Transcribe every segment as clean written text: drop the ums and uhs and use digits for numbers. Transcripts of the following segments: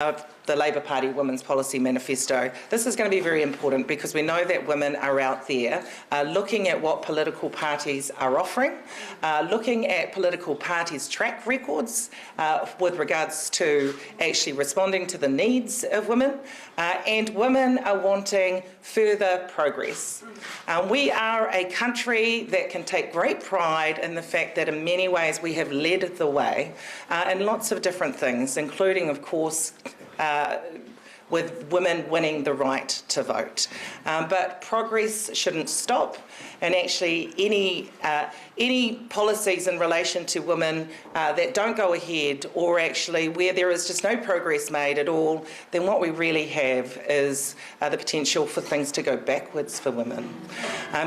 the Labour Party Women's Policy Manifesto. This is going to be very important because we know that women are out there looking at what political parties are offering, looking at political parties' track records with regards to actually responding to the needs of women, and women are wanting further progress. We are a country that can take great pride in the fact that in many ways we have led the way in lots of different things, including, of course, with women winning the right to vote. But progress shouldn't stop, and actually any policies in relation to women that don't go ahead, or actually where there is just no progress made at all, then what we really have is the potential for things to go backwards for women.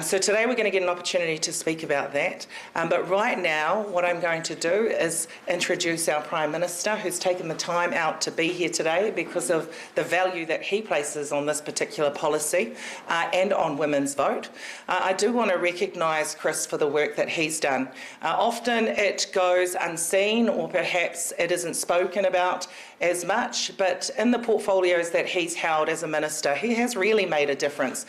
So today we're going to get an opportunity to speak about that. But right now what I'm going to do is introduce our Prime Minister, who's taken the time out to be here today because of the value that he places on this particular policy and on women's vote. I do want to recognise Chris for the work that he's done. Often it goes unseen, or perhaps it isn't spoken about as much, but in the portfolios that he's held as a minister, he has really made a difference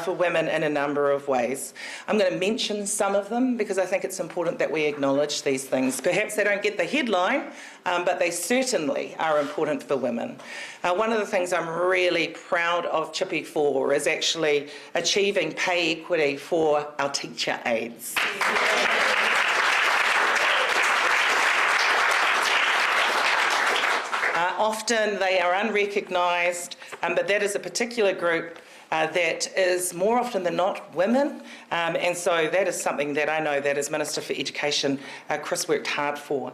for women in a number of ways. I'm going to mention some of them because I think it's important that we acknowledge these things. Perhaps they don't get the headline, but they certainly are important for women. One of the things I'm really proud of Chippy for is actually achieving pay equity for our teacher aides. Often they are unrecognised, but that is a particular group that is more often than not women, and so that is something that I know that as Minister for Education, Chris worked hard for.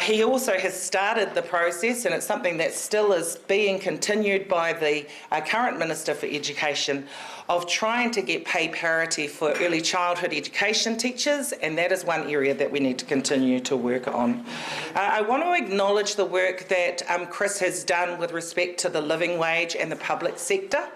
He also has started the process, and it's something that still is being continued by the current Minister for Education, of trying to get pay parity for early childhood education teachers, and that is one area that we need to continue to work on. I want to acknowledge the work that Chris has done with respect to the living wage and the public sector.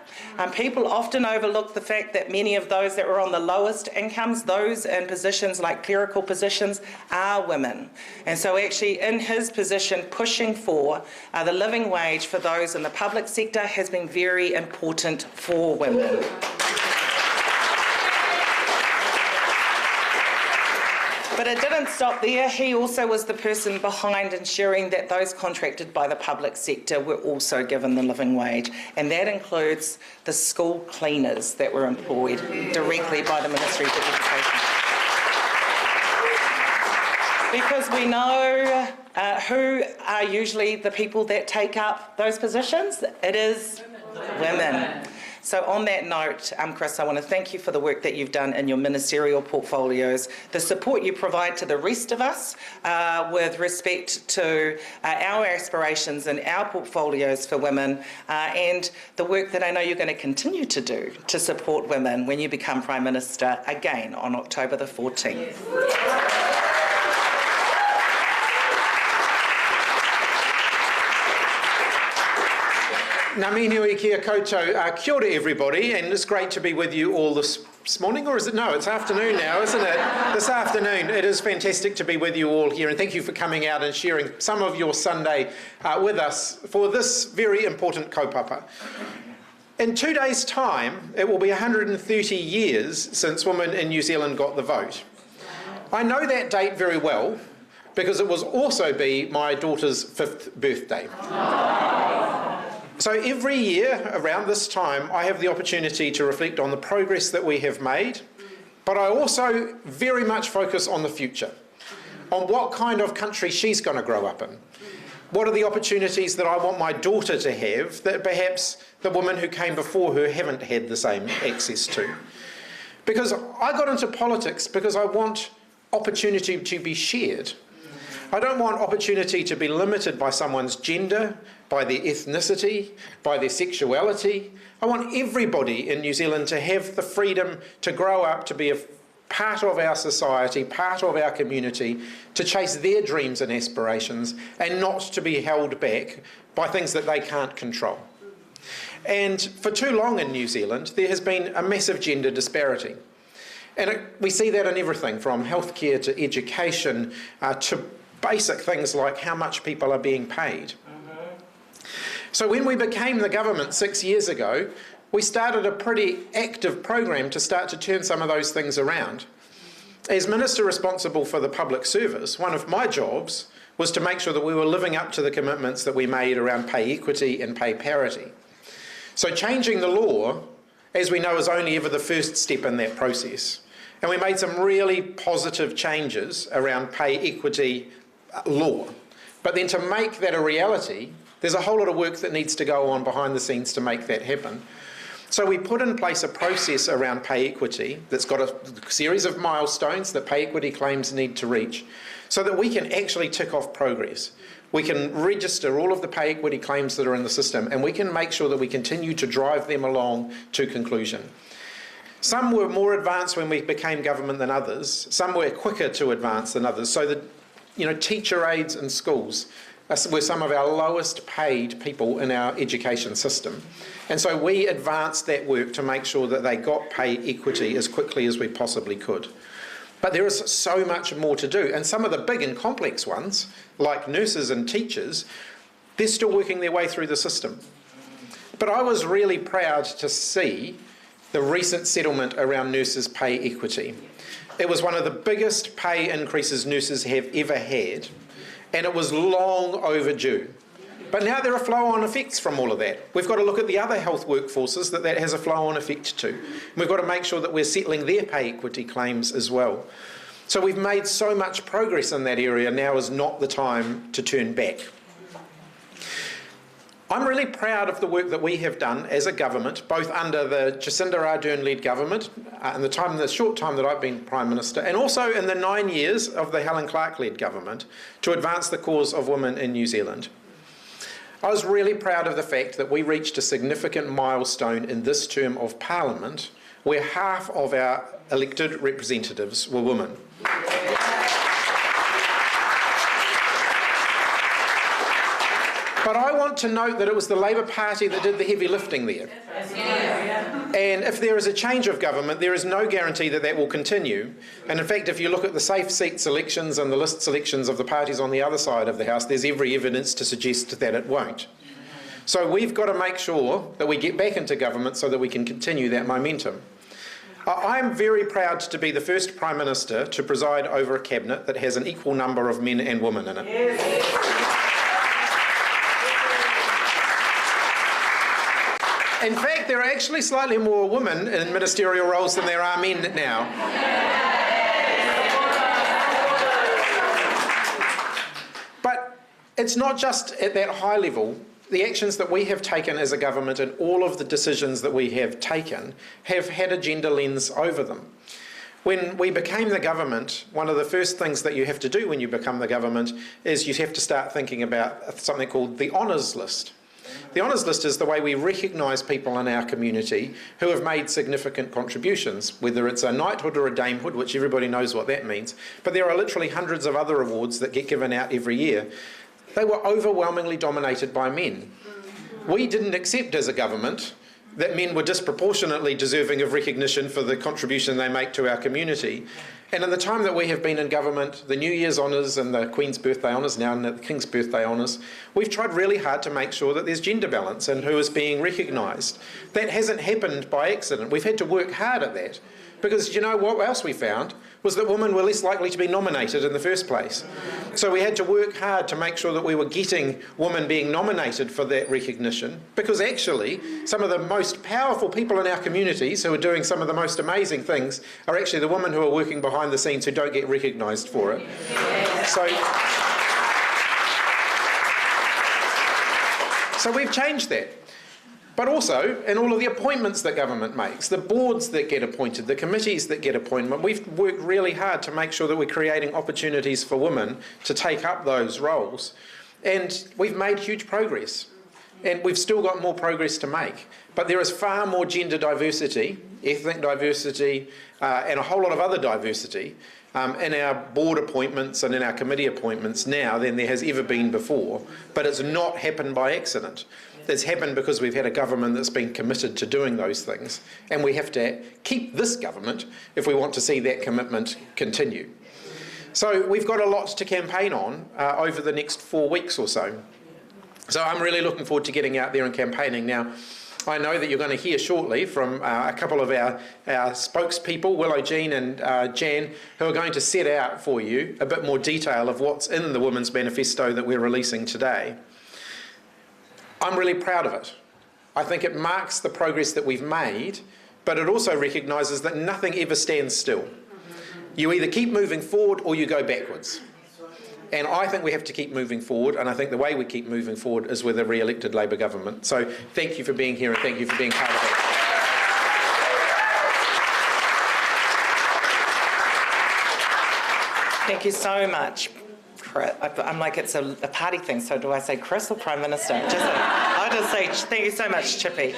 People often overlook the fact that many of those that were on the lowest incomes, those in positions like clerical positions, are women. And so actually in his position pushing for the living wage for those in the public sector has been very important for women. But it didn't stop there. He also was the person behind ensuring that those contracted by the public sector were also given the living wage. And that includes the school cleaners that were employed directly by the Ministry of Education. Because we know who are usually the people that take up those positions. It is women. So on that note, Chris, I want to thank you for the work that you've done in your ministerial portfolios, the support you provide to the rest of us with respect to our aspirations and our portfolios for women, and the work that I know you're going to continue to do to support women when you become Prime Minister again on October the 14th. Yes. Ngā mihi nui kia koutou. Kia ora everybody, and it's great to be with you all this morning, or is it? No, it's afternoon now, isn't it? This afternoon. It is fantastic to be with you all here, and thank you for coming out and sharing some of your Sunday with us for this very important kaupapa. In 2 days' time, it will be 130 years since women in New Zealand got the vote. I know that date very well because it will also be my daughter's 5th birthday. So every year around this time, I have the opportunity to reflect on the progress that we have made, but I also very much focus on the future, on what kind of country she's going to grow up in. What are the opportunities that I want my daughter to have that perhaps the women who came before her haven't had the same access to? Because I got into politics because I want opportunity to be shared. I don't want opportunity to be limited by someone's gender, by their ethnicity, by their sexuality. I want everybody in New Zealand to have the freedom to grow up, to be a part of our society, part of our community, to chase their dreams and aspirations, and not to be held back by things that they can't control. And for too long in New Zealand, there has been a massive gender disparity. And we see that in everything from healthcare to education to basic things like how much people are being paid. So when we became the government 6 years ago, we started a pretty active program to start to turn some of those things around. As Minister responsible for the public service, one of my jobs was to make sure that we were living up to the commitments that we made around pay equity and pay parity. So changing the law, as we know, is only ever the first step in that process. And we made some really positive changes around pay equity law. But then to make that a reality, there's a whole lot of work that needs to go on behind the scenes to make that happen. So we put in place a process around pay equity that's got a series of milestones that pay equity claims need to reach so that we can actually tick off progress. We can register all of the pay equity claims that are in the system, and we can make sure that we continue to drive them along to conclusion. Some were more advanced when we became government than others. Some were quicker to advance than others. So that, teacher aides in schools were some of our lowest paid people in our education system. And so we advanced that work to make sure that they got pay equity as quickly as we possibly could. But there is so much more to do. And some of the big and complex ones, like nurses and teachers, they're still working their way through the system. But I was really proud to see the recent settlement around nurses' pay equity. It was one of the biggest pay increases nurses have ever had, and it was long overdue. But now there are flow-on effects from all of that. We've got to look at the other health workforces that has a flow-on effect to. We've got to make sure that we're settling their pay equity claims as well. So we've made so much progress in that area, now is not the time to turn back. I'm really proud of the work that we have done as a government, both under the Jacinda Ardern-led government, in the short time that I've been Prime Minister, and also in the 9 years of the Helen Clark-led government, to advance the cause of women in New Zealand. I was really proud of the fact that we reached a significant milestone in this term of Parliament where half of our elected representatives were women. But I want to note that it was the Labour Party that did the heavy lifting there. And if there is a change of government, there is no guarantee that that will continue. And in fact, if you look at the safe seat selections and the list selections of the parties on the other side of the House, there's every evidence to suggest that it won't. So we've got to make sure that we get back into government so that we can continue that momentum. I'm very proud to be the first Prime Minister to preside over a cabinet that has an equal number of men and women in it. In fact, there are actually slightly more women in ministerial roles than there are men now. But it's not just at that high level. The actions that we have taken as a government and all of the decisions that we have taken have had a gender lens over them. When we became the government, one of the first things that you have to do when you become the government is you have to start thinking about something called the honours list. The honours list is the way we recognise people in our community who have made significant contributions, whether it's a knighthood or a damehood, which everybody knows what that means. But there are literally hundreds of other awards that get given out every year. They were overwhelmingly dominated by men. We didn't accept as a government that men were disproportionately deserving of recognition for the contribution they make to our community. And in the time that we have been in government, the New Year's honours and the Queen's birthday honours now and the King's birthday honours, we've tried really hard to make sure that there's gender balance and who is being recognised. That hasn't happened by accident. We've had to work hard at that. Because you know what else we found was that women were less likely to be nominated in the first place. So we had to work hard to make sure that we were getting women being nominated for that recognition, because actually some of the most powerful people in our communities who are doing some of the most amazing things are actually the women who are working behind the scenes who don't get recognised for it. So we've changed that. But also, in all of the appointments that government makes, the boards that get appointed, the committees that get appointed, we've worked really hard to make sure that we're creating opportunities for women to take up those roles. And we've made huge progress. And we've still got more progress to make. But there is far more gender diversity, ethnic diversity, and a whole lot of other diversity in our board appointments and in our committee appointments now than there has ever been before. But it's not happened by accident. It's happened because we've had a government that's been committed to doing those things. And we have to keep this government if we want to see that commitment continue. So we've got a lot to campaign on over the next 4 weeks or so. So I'm really looking forward to getting out there and campaigning. Now, I know that you're going to hear shortly from a couple of our spokespeople, Willow Jean and Jan, who are going to set out for you a bit more detail of what's in the Women's Manifesto that we're releasing today. I'm really proud of it. I think it marks the progress that we've made, but it also recognises that nothing ever stands still. You either keep moving forward or you go backwards. And I think we have to keep moving forward, and I think the way we keep moving forward is with a re-elected Labour government. So thank you for being here and thank you for being part of it. Thank you so much. I'm like, it's a party thing, so do I say Chris or Prime Minister? I just say thank you so much, Chippy.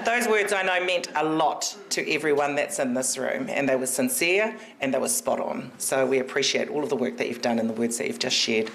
Those words I know meant a lot to everyone that's in this room, and they were sincere and they were spot on. So we appreciate all of the work that you've done and the words that you've just shared.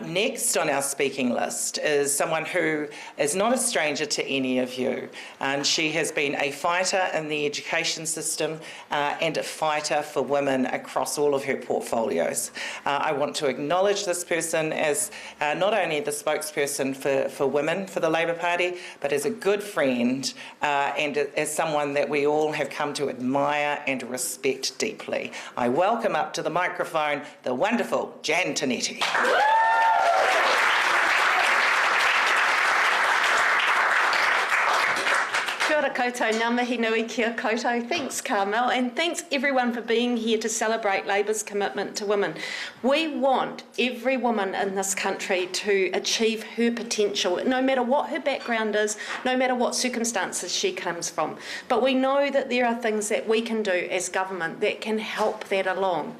Next on our speaking list is someone who is not a stranger to any of you, and she has been a fighter in the education system and a fighter for women across all of her portfolios. I want to acknowledge this person as not only the spokesperson for women for the Labour Party, but as a good friend and as someone that we all have come to admire and respect deeply. I welcome up to the microphone the wonderful Jan Tinetti. Kia ora koutou, ngā mihi nui kia koutou. Thanks, Carmel, and thanks everyone for being here to celebrate Labour's commitment to women. We want every woman in this country to achieve her potential, no matter what her background is, no matter what circumstances she comes from. But we know that there are things that we can do as government that can help that along.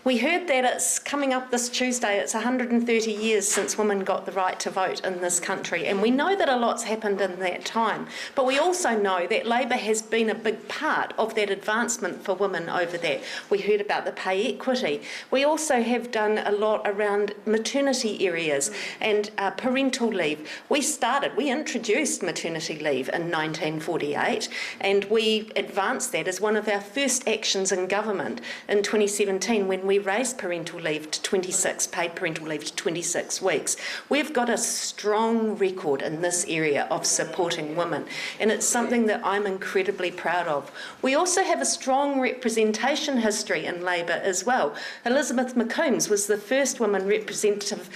We heard that it's coming up this Tuesday, it's 130 years since women got the right to vote in this country, and we know that a lot's happened in that time, but we also know that Labour has been a big part of that advancement for women over that. We heard about the pay equity. We also have done a lot around maternity areas and parental leave. We introduced maternity leave in 1948, and we advanced that as one of our first actions in government in 2017 when we raised parental leave to 26, paid parental leave to 26 weeks. We've got a strong record in this area of supporting women, and it's something that I'm incredibly proud of. We also have a strong representation history in Labour as well. Elizabeth McCombs was the first woman representative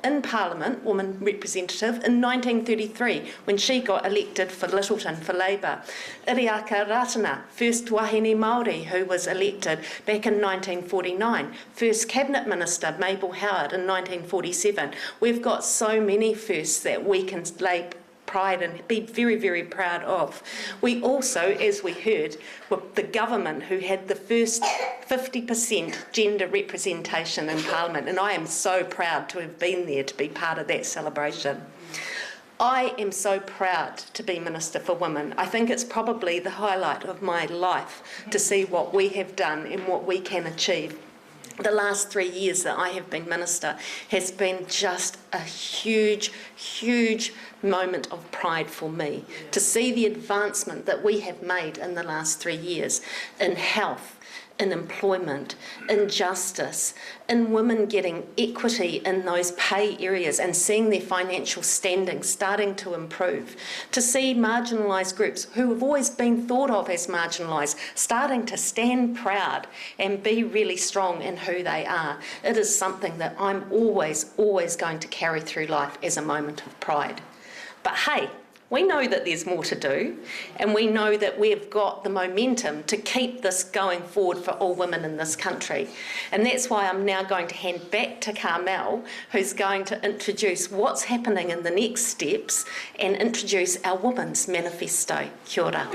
in Parliament, woman representative, in 1933 when she got elected for Littleton for Labour. Iriaka Ratana, first Wahine Māori who was elected back in 1949. First Cabinet Minister Mabel Howard in 1947. We've got so many firsts that we can lay pride and be very, very proud of. We also, as we heard, were the government who had the first 50% gender representation in Parliament, and I am so proud to have been there to be part of that celebration. I am so proud to be Minister for Women. I think it's probably the highlight of my life to see what we have done and what we can achieve. The last 3 years that I have been Minister has been just a huge, huge moment of pride for me to see the advancement that we have made in the last 3 years in health, in employment, in justice, in women getting equity in those pay areas and seeing their financial standing starting to improve, to see marginalised groups who have always been thought of as marginalised starting to stand proud and be really strong in who they are. It is something that I'm always going to carry through life as a moment of pride. But hey, we know that there's more to do, and we know that we've got the momentum to keep this going forward for all women in this country. And that's why I'm now going to hand back to Carmel, who's going to introduce what's happening in the next steps and introduce our Women's Manifesto. Kia ora.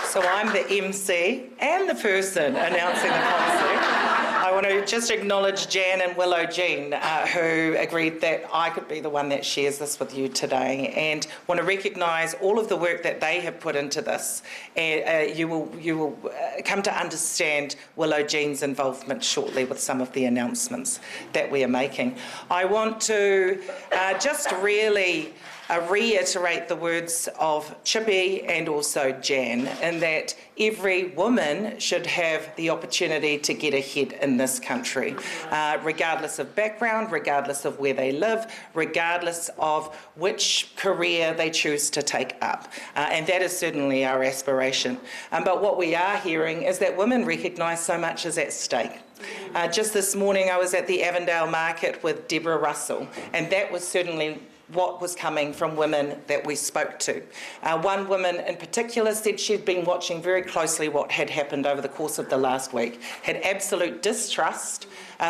So I'm the MC and the person announcing the concept. I want to just acknowledge Jan and Willow Jean, who agreed that I could be the one that shares this with you today, and want to recognise all of the work that they have put into this. You will come to understand Willow Jean's involvement shortly with some of the announcements that we are making. I want to just really reiterate the words of Chippy and also Jan, in that every woman should have the opportunity to get ahead in this country, regardless of background, regardless of where they live, regardless of which career they choose to take up. And that is certainly our aspiration. But what we are hearing is that women recognise so much is at stake. Just this morning I was at the Avondale Market with Deborah Russell, and that was certainly what was coming from women that we spoke to. One woman in particular said she'd been watching very closely what had happened over the course of the last week, had absolute distrust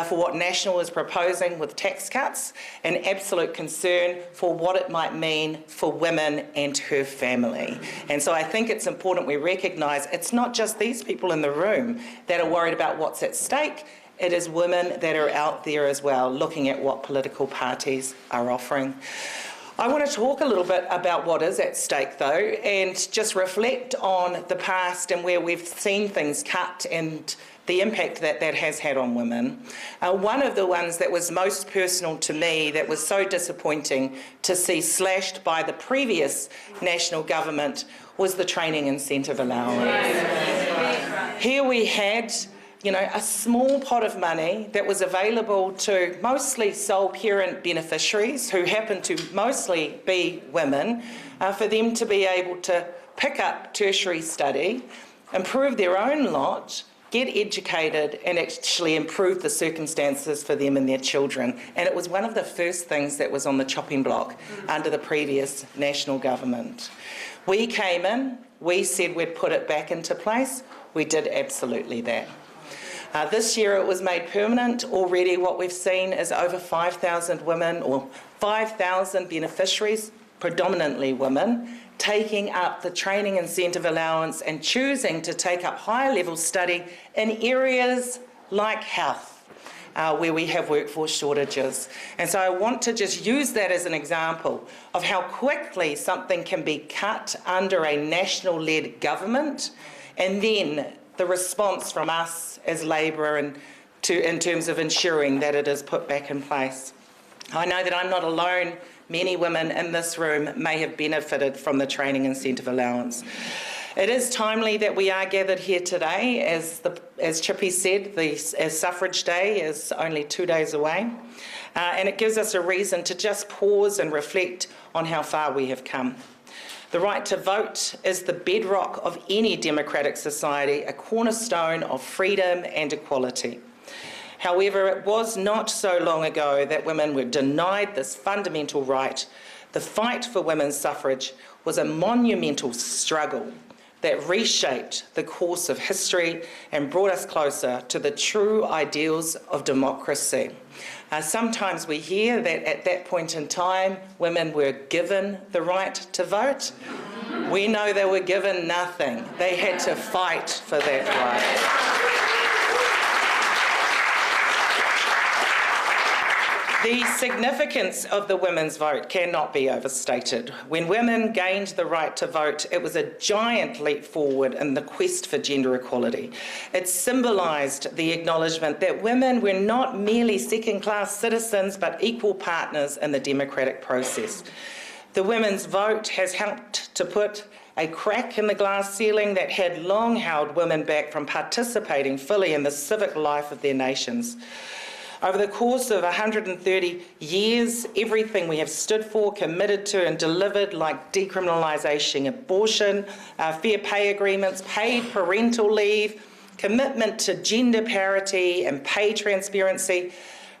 for what National is proposing with tax cuts, and absolute concern for what it might mean for women and her family. And so I think it's important we recognise it's not just these people in the room that are worried about what's at stake. It is women that are out there as well, looking at what political parties are offering. I want to talk a little bit about what is at stake, though, and just reflect on the past and where we've seen things cut and the impact that that has had on women. One of the ones that was most personal to me, that was so disappointing to see slashed by the previous National government, was the training incentive allowance. Here we had a small pot of money that was available to mostly sole parent beneficiaries, who happen to mostly be women, for them to be able to pick up tertiary study, improve their own lot, get educated, and actually improve the circumstances for them and their children. And it was one of the first things that was on the chopping block under the previous National government. We came in, we said we'd put it back into place. We did absolutely that. This year it was made permanent. Already what we've seen is over 5,000 women, or 5,000 beneficiaries, predominantly women, taking up the training incentive allowance and choosing to take up higher level study in areas like health, where we have workforce shortages. And so I want to just use that as an example of how quickly something can be cut under a national-led government, and then the response from us as Labor in terms of ensuring that it is put back in place. I know that I'm not alone. Many women in this room may have benefited from the training incentive allowance. It is timely that we are gathered here today. As Chippy said, as Suffrage Day is only 2 days away, and it gives us a reason to just pause and reflect on how far we have come. The right to vote is the bedrock of any democratic society, a cornerstone of freedom and equality. However, it was not so long ago that women were denied this fundamental right. The fight for women's suffrage was a monumental struggle that reshaped the course of history and brought us closer to the true ideals of democracy. Sometimes we hear that at that point in time, women were given the right to vote. We know they were given nothing. They had to fight for that right. The significance of the women's vote cannot be overstated. When women gained the right to vote, it was a giant leap forward in the quest for gender equality. It symbolised the acknowledgement that women were not merely second-class citizens, but equal partners in the democratic process. The women's vote has helped to put a crack in the glass ceiling that had long held women back from participating fully in the civic life of their nations. Over the course of 130 years, everything we have stood for, committed to and delivered, like decriminalisation, abortion, fair pay agreements, paid parental leave, commitment to gender parity and pay transparency,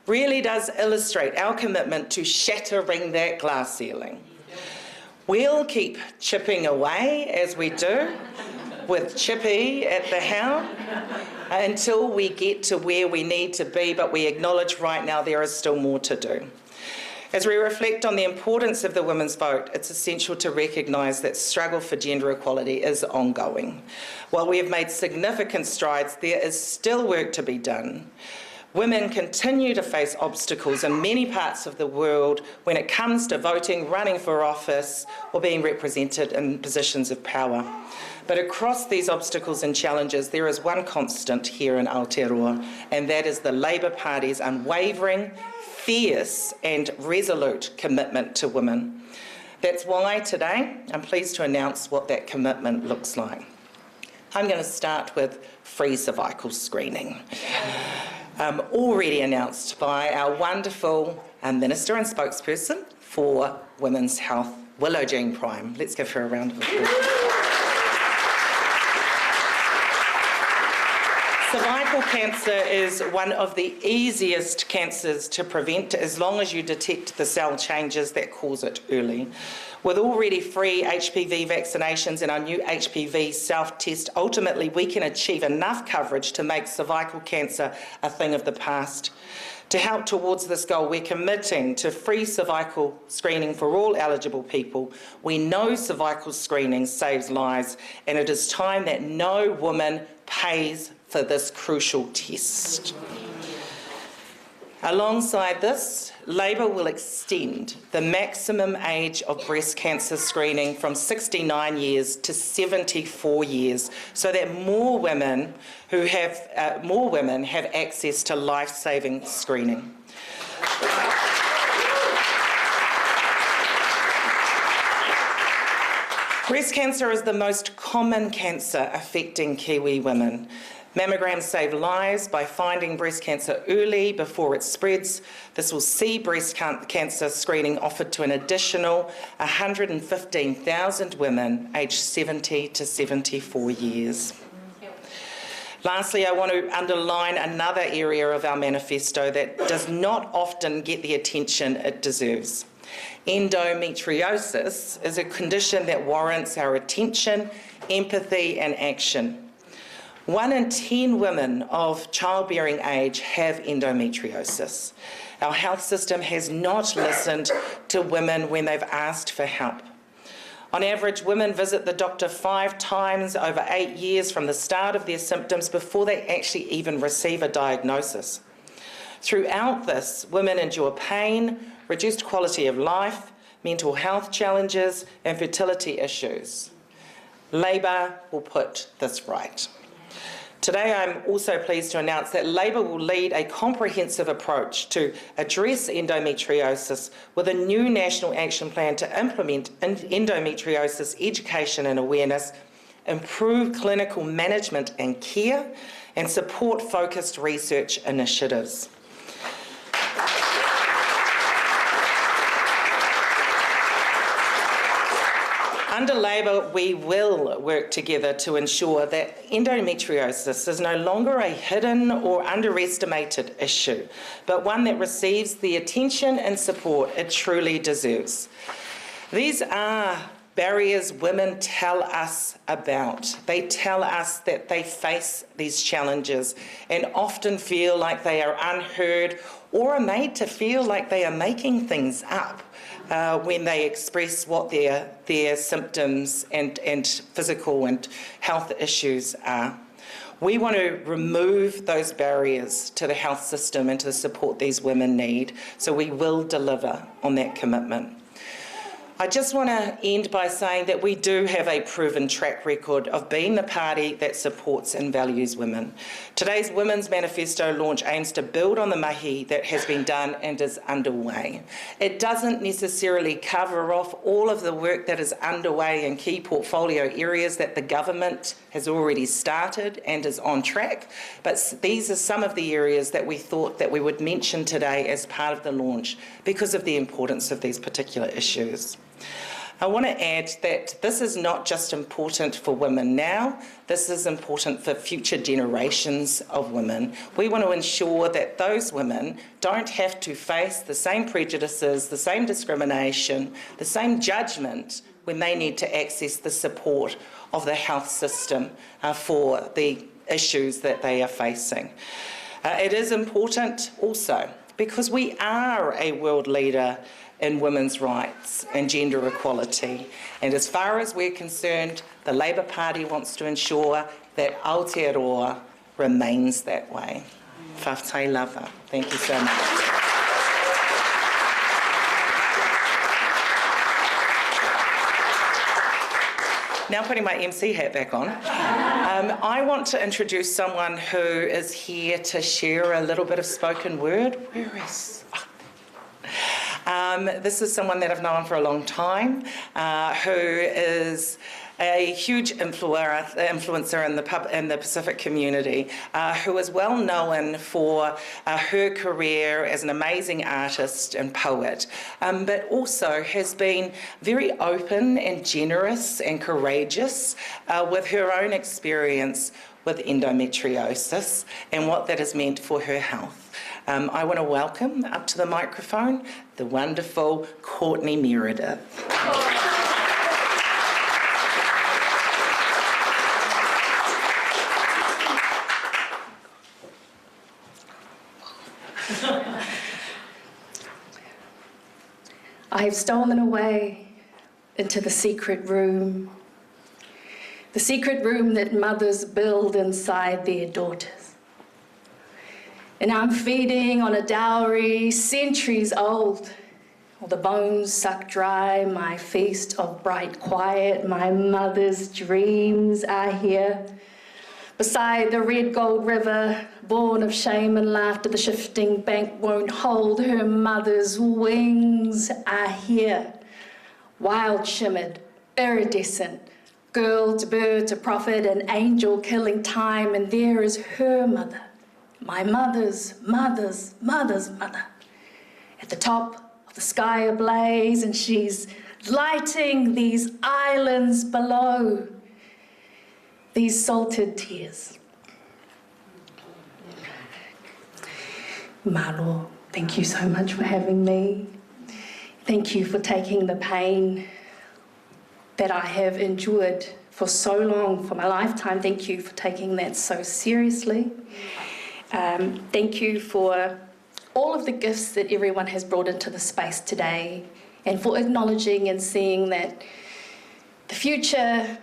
really does illustrate our commitment to shattering that glass ceiling. We'll keep chipping away as we do, with Chippy at the helm, until we get to where we need to be, but we acknowledge right now there is still more to do. As we reflect on the importance of the women's vote, it's essential to recognise that struggle for gender equality is ongoing. While we have made significant strides, there is still work to be done. Women continue to face obstacles in many parts of the world when it comes to voting, running for office, or being represented in positions of power. But across these obstacles and challenges, there is one constant here in Aotearoa, and that is the Labour Party's unwavering, fierce and resolute commitment to women. That's why today I'm pleased to announce what that commitment looks like. I'm going to start with free cervical screening, already announced by our wonderful Minister and spokesperson for Women's Health, Willow Jean Prime. Let's give her a round of applause. Cervical cancer is one of the easiest cancers to prevent as long as you detect the cell changes that cause it early. With already free HPV vaccinations and our new HPV self-test, ultimately we can achieve enough coverage to make cervical cancer a thing of the past. To help towards this goal, we're committing to free cervical screening for all eligible people. We know cervical screening saves lives, and it is time that no woman pays for this crucial test. Alongside this, Labor will extend the maximum age of breast cancer screening from 69 years to 74 years, so that more women have access to life-saving screening. Breast cancer is the most common cancer affecting Kiwi women. Mammograms save lives by finding breast cancer early before it spreads. This will see breast cancer screening offered to an additional 115,000 women aged 70 to 74 years. Lastly, I want to underline another area of our manifesto that does not often get the attention it deserves. Endometriosis is a condition that warrants our attention, empathy and action. 1 in 10 women of childbearing age have endometriosis. Our health system has not listened to women when they've asked for help. On average, women visit the doctor 5 times over 8 years from the start of their symptoms before they actually even receive a diagnosis. Throughout this, women endure pain, reduced quality of life, mental health challenges, and fertility issues. Labor will put this right. Today, I'm also pleased to announce that Labor will lead a comprehensive approach to address endometriosis with a new national action plan to implement endometriosis education and awareness, improve clinical management and care, and support focused research initiatives. Under Labor, we will work together to ensure that endometriosis is no longer a hidden or underestimated issue, but one that receives the attention and support it truly deserves. These are barriers women tell us about. They tell us that they face these challenges and often feel like they are unheard or are made to feel like they are making things up. When they express what their symptoms and physical and health issues are. We want to remove those barriers to the health system and to the support these women need, so we will deliver on that commitment. I just want to end by saying that we do have a proven track record of being the party that supports and values women. Today's Women's Manifesto launch aims to build on the mahi that has been done and is underway. It doesn't necessarily cover off all of the work that is underway in key portfolio areas that the government has already started and is on track, but these are some of the areas that we thought that we would mention today as part of the launch because of the importance of these particular issues. I want to add that this is not just important for women now, this is important for future generations of women. We want to ensure that those women don't have to face the same prejudices, the same discrimination, the same judgment when they need to access the support of the health system for the issues that they are facing. It is important also because we are a world leader in women's rights and gender equality. And as far as we're concerned, the Labour Party wants to ensure that Aotearoa remains that way. Whawhai lava. Thank you so much. Now putting my MC hat back on, I want to introduce someone who is here to share a little bit of spoken word. Where is... This is someone that I've known for a long time, who is a huge influencer in the Pacific community, who is well known for her career as an amazing artist and poet, but also has been very open and generous and courageous with her own experience with endometriosis and what that has meant for her health. I want to welcome up to the microphone the wonderful Courtney Meredith. I have stolen away into the secret room that mothers build inside their daughters. And I'm feeding on a dowry centuries old, while the bones suck dry my feast of bright quiet. My mother's dreams are here. Beside the red gold river, born of shame and laughter, the shifting bank won't hold. Her mother's wings are here, wild shimmered, iridescent, girl to bird to prophet, an angel killing time. And there is her mother, my mother's mother's mother's mother, at the top of the sky ablaze, and she's lighting these islands below. These salted tears. Malo, thank you so much for having me. Thank you for taking the pain that I have endured for so long, for my lifetime. Thank you for taking that so seriously. Thank you for all of the gifts that everyone has brought into the space today, and for acknowledging and seeing that the future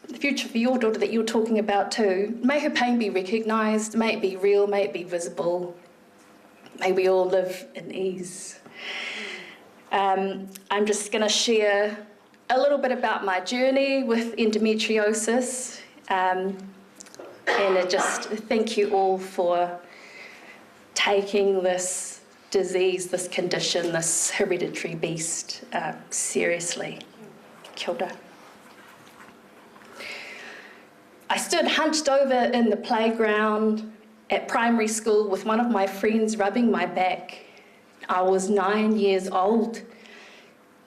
for your daughter that you're talking about too, may her pain be recognised, may it be real, may it be visible, may we all live in ease. I'm just going to share a little bit about my journey with endometriosis, and just thank you all for taking this disease, this condition, this hereditary beast seriously. Kia ora. I stood hunched over in the playground at primary school with one of my friends rubbing my back. I was 9 years old,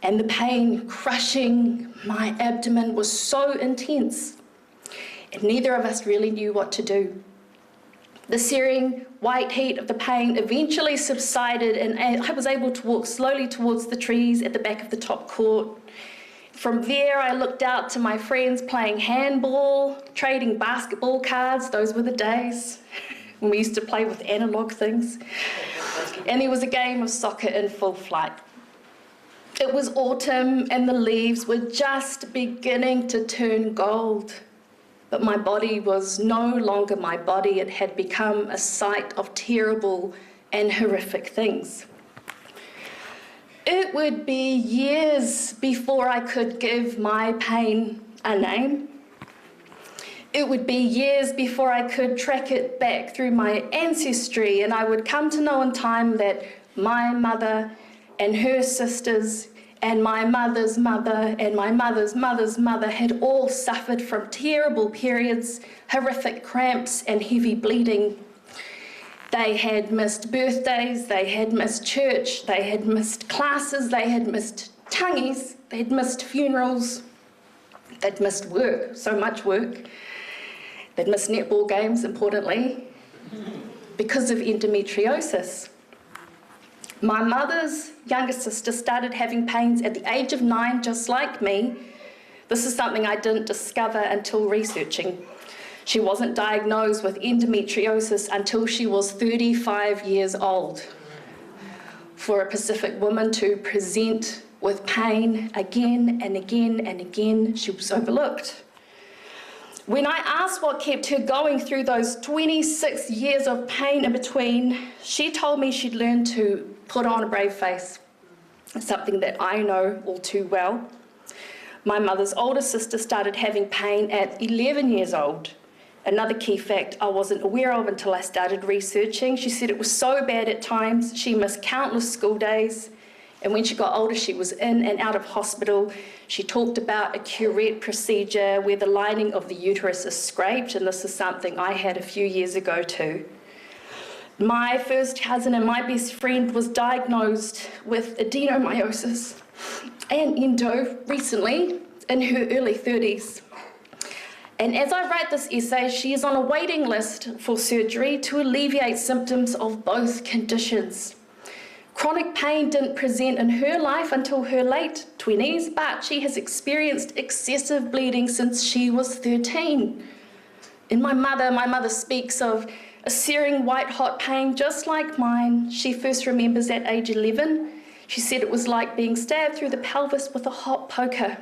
and the pain crushing my abdomen was so intense, and neither of us really knew what to do. The searing white heat of the pain eventually subsided, and I was able to walk slowly towards the trees at the back of the top court. From there, I looked out to my friends playing handball, trading basketball cards. Those were the days when we used to play with analogue things. And there was a game of soccer in full flight. It was autumn and the leaves were just beginning to turn gold. But my body was no longer my body. It had become a site of terrible and horrific things. It would be years before I could give my pain a name. It would be years before I could track it back through my ancestry, and I would come to know in time that my mother and her sisters and my mother's mother and my mother's mother's mother had all suffered from terrible periods, horrific cramps and heavy bleeding. They had missed birthdays, they had missed church, they had missed classes, they had missed tangies, they'd missed funerals, they'd missed work, so much work. They'd missed netball games, importantly, because of endometriosis. My mother's younger sister started having pains at the age of 9, just like me. This is something I didn't discover until researching. She wasn't diagnosed with endometriosis until she was 35 years old. For a Pacific woman to present with pain again and again and again, she was overlooked. When I asked what kept her going through those 26 years of pain in between, she told me she'd learned to put on a brave face. It's something that I know all too well. My mother's older sister started having pain at 11 years old. Another key fact I wasn't aware of until I started researching. She said it was so bad at times, she missed countless school days, And when she got older, she was in and out of hospital. She talked about a curette procedure where the lining of the uterus is scraped, and this is something I had a few years ago too. My first cousin and my best friend was diagnosed with adenomyosis and endo recently in her early 30s. And as I write this essay, she is on a waiting list for surgery to alleviate symptoms of both conditions. Chronic pain didn't present in her life until her late 20s, but she has experienced excessive bleeding since she was 13. And my mother speaks of a searing white-hot pain just like mine. She first remembers at age 11. She said it was like being stabbed through the pelvis with a hot poker.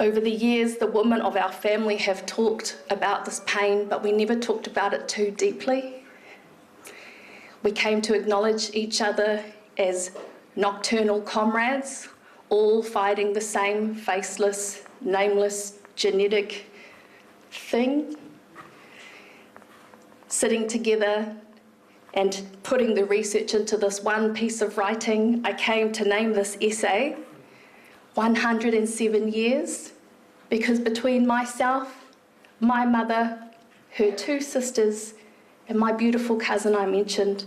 Over the years, the women of our family have talked about this pain, but we never talked about it too deeply. We came to acknowledge each other as nocturnal comrades, all fighting the same faceless, nameless, genetic thing, sitting together and putting the research into this one piece of writing. I came to name this essay 107 years, because between myself, my mother, her two sisters, and my beautiful cousin I mentioned,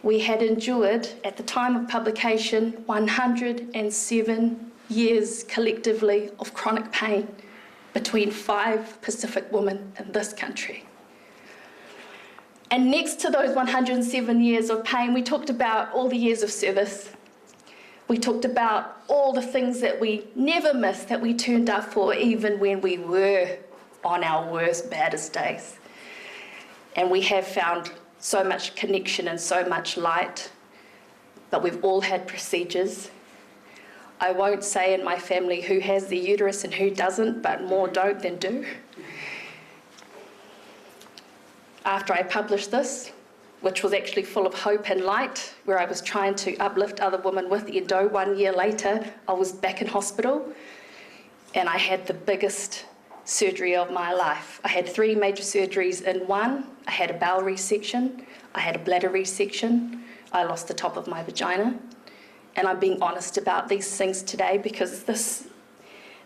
we had endured, at the time of publication, 107 years collectively of chronic pain between 5 Pacific women in this country. And next to those 107 years of pain, we talked about all the years of service. We talked about all the things that we never missed, that we turned up for, even when we were on our worst, baddest days. And we have found so much connection and so much light, but we've all had procedures. I won't say in my family who has the uterus and who doesn't, but more don't than do. After I published this, which was actually full of hope and light, where I was trying to uplift other women with endo, 1 year later, I was back in hospital, and I had the biggest surgery of my life. I had 3 major surgeries in one. I had a bowel resection, I had a bladder resection, I lost the top of my vagina. And I'm being honest about these things today because this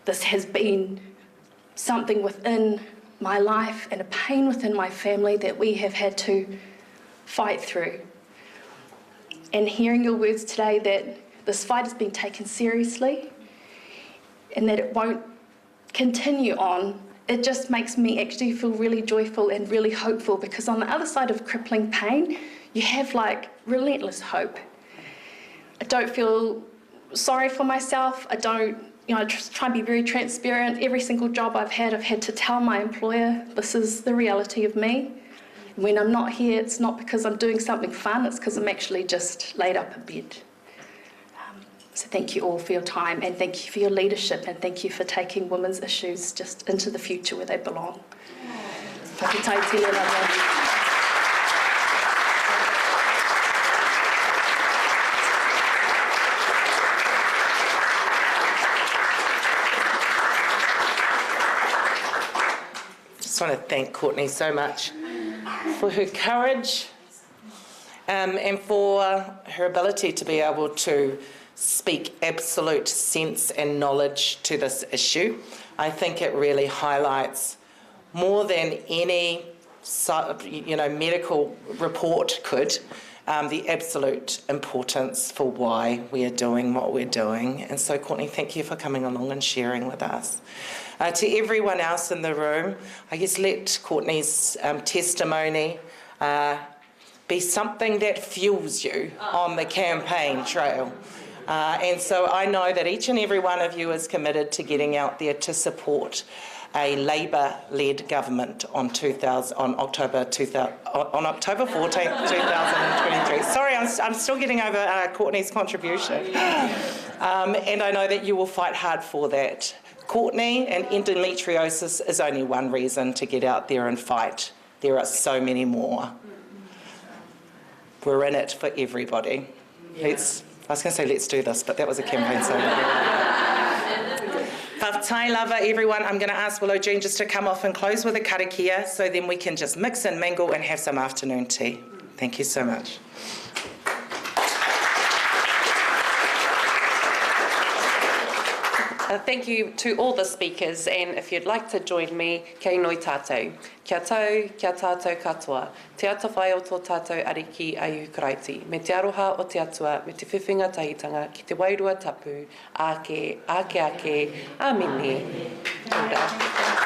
has been something within my life and a pain within my family that we have had to fight through. And hearing your words today that this fight has been taken seriously and that it won't continue on, it just makes me actually feel really joyful and really hopeful, because on the other side of crippling pain, you have like relentless hope. I don't feel sorry for myself. I just try and be very transparent. Every single job I've had to tell my employer, this is the reality of me. When I'm not here, it's not because I'm doing something fun, it's because I'm actually just laid up in bed. So thank you all for your time, and thank you for your leadership, and thank you for taking women's issues just into the future where they belong. Just want to thank Courtney so much for her courage and for her ability to be able to speak absolute sense and knowledge to this issue. I think it really highlights more than any medical report could the absolute importance for why we are doing what we're doing. And so, Courtney, thank you for coming along and sharing with us. To everyone else in the room, I guess let Courtney's testimony be something that fuels you on the campaign trail. And so I know that each and every one of you is committed to getting out there to support a Labour-led government on October 14th, 2023. Sorry, I'm still getting over Courtney's contribution. And I know that you will fight hard for that. Courtney, and endometriosis is only one reason to get out there and fight. There are so many more. We're in it for everybody. I was going to say let's do this, but that was a campaign slogan. Whawhatai lava, everyone. I'm going to ask Willow Jean just to come off and close with a karakia, so then we can just mix and mingle and have some afternoon tea. Thank you so much. Thank you to all the speakers, and if you'd like to join me, kei noi tātou. Kia tau, kia tātou katoa. Te ata whai o tō tātou ariki a Ukraiti. Me te aroha o te atua, me te whiwhinga tahitanga, ki te wairua tapu, ake, a mene. Kia ora.